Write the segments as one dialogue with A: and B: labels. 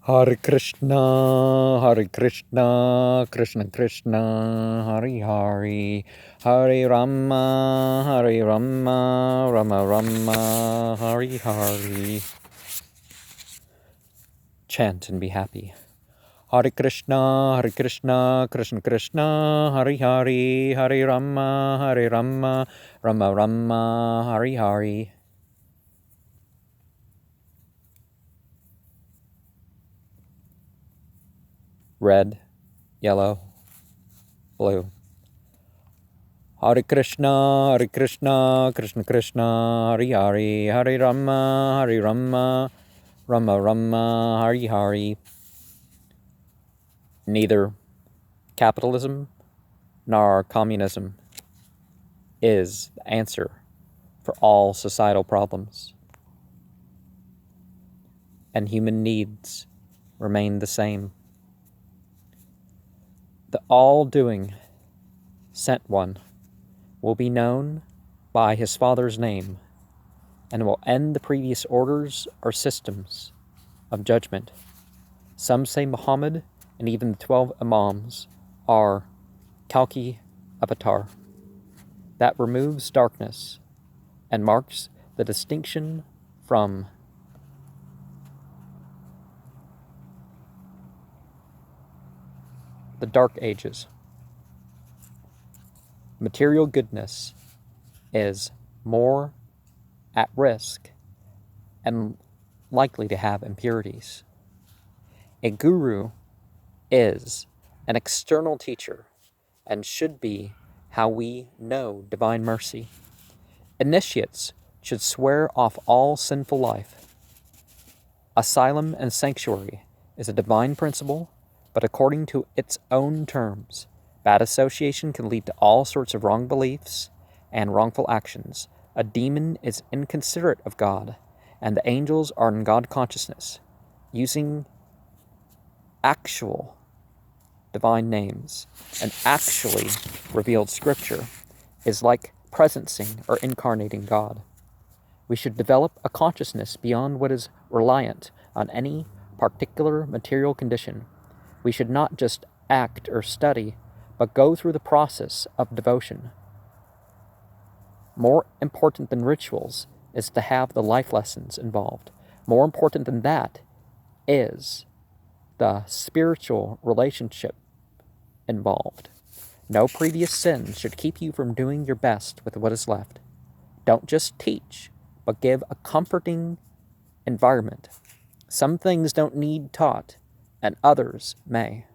A: Hare Krishna, Krishna Krishna, Hare Hare, Hare Rama, Rama Rama, Hare Hare. Chant and be happy. Hare Krishna, Krishna Krishna, Hare Hare, Hare Rama, Rama Rama, Hare Hare. Red, yellow, blue. Hare Krishna, Krishna Krishna, Hare Hare, Hare Rama, Rama Rama, Hare Hare. Neither capitalism nor communism is the answer for all societal problems, and human needs remain the same. The all-doing Sent One will be known by his Father's name and will end the previous orders or systems of judgment. Some say Muhammad and even the 12 Imams are Kalki Avatar. That removes darkness and marks the distinction from the Dark Ages. Material goodness is more at risk and likely to have impurities. A guru is an external teacher and should be how we know divine mercy. Initiates should swear off all sinful life. Asylum and sanctuary is a divine principle, but according to its own terms. Bad association can lead to all sorts of wrong beliefs and wrongful actions. A demon is inconsiderate of God, and the angels are in God consciousness, using actual divine names and actually revealed scripture is like presencing or incarnating God. We should develop a consciousness beyond what is reliant on any particular material condition. We should not just act or study, but go through the process of devotion. More important than rituals is to have the life lessons involved. More important than that is the spiritual relationship involved. No previous sin should keep you from doing your best with what is left. Don't just teach, but give a comforting environment. Some things don't need taught, and others may.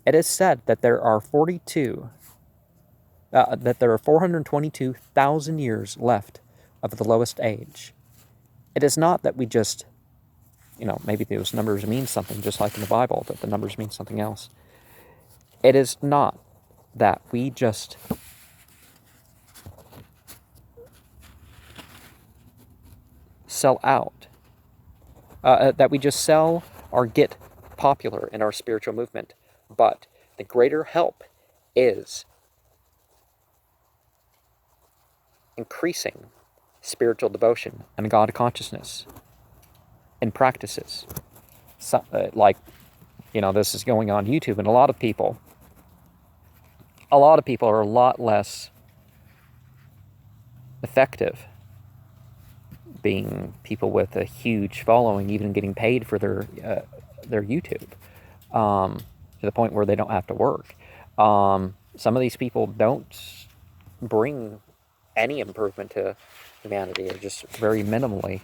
A: It is said that there are 422,000 years left of the lowest age. It is not that we just, maybe those numbers mean something, just like in the Bible, that the numbers mean something else. It is not that we just sell out, that we just sell or get popular in our spiritual movement, but the greater help is increasing spiritual devotion and God consciousness in practices. This is going on YouTube, and a lot of people are a lot less effective being people with a huge following, even getting paid for their YouTube, to the point where they don't have to work. Some of these people don't bring any improvement to humanity, or just very minimally.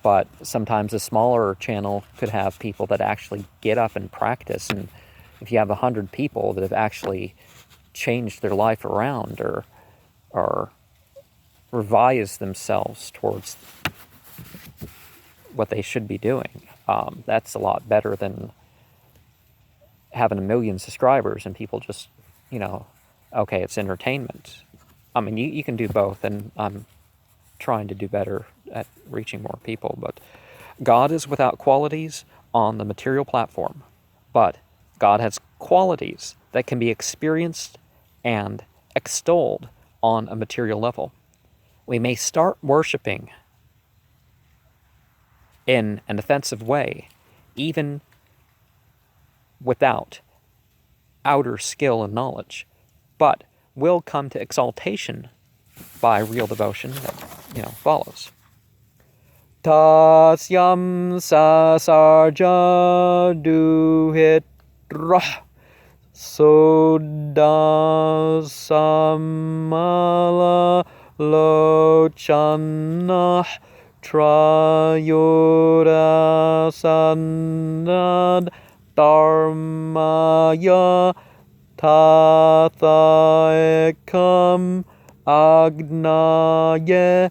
A: But sometimes a smaller channel could have people that actually get up and practice. And if you have 100 people that have actually changed their life around or revised themselves towards what they should be doing, that's a lot better than having 1 million subscribers and people just, okay, it's entertainment. I mean, you can do both, and I'm trying to do better at reaching more people. But God is without qualities on the material platform, but God has qualities that can be experienced and extolled on a material level. We may start worshiping in an offensive way, even without outer skill and knowledge, but will come to exaltation by real devotion that, follows. Tasyam sasarja duhitra sodasamala lochana trayorasannad dharmaya tathaekam agnaya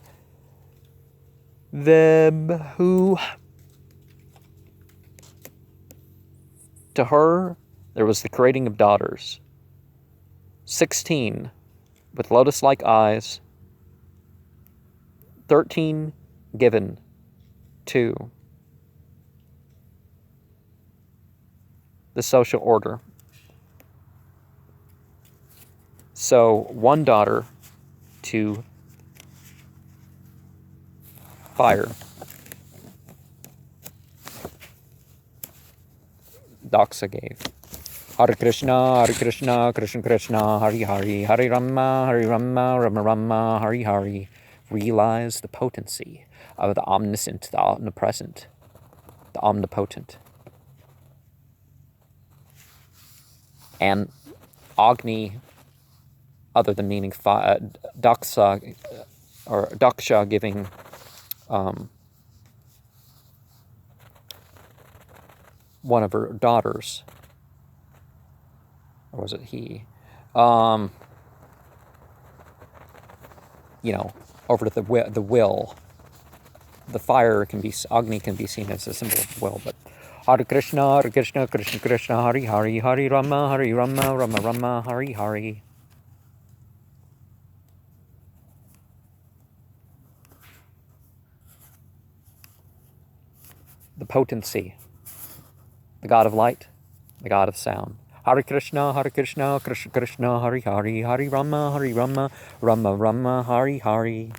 A: vibhu. To her, there was the creating of daughters, 16 with lotus-like eyes, 13 given to the social order. So one daughter to fire, Daksa gave. Hare Krishna, Krishna Krishna, Hari Hari, Hare Rama, Rama Rama, Hari Hari. Realize the potency of the omniscient, the omnipresent, the omnipotent. And Agni, other than meaning Daksha, or Daksha giving one of her daughters, or was it he? Over to the will. The fire Agni can be seen as a symbol of will, but Hare Krishna, Krishna Krishna, Hari Hari, Hare Rama, Rama Rama, Hari Hari. The potency, the God of light, the God of sound. Hare Krishna, Krishna Krishna, Hari Hari, Hare Rama, Rama Rama, Hari Hari.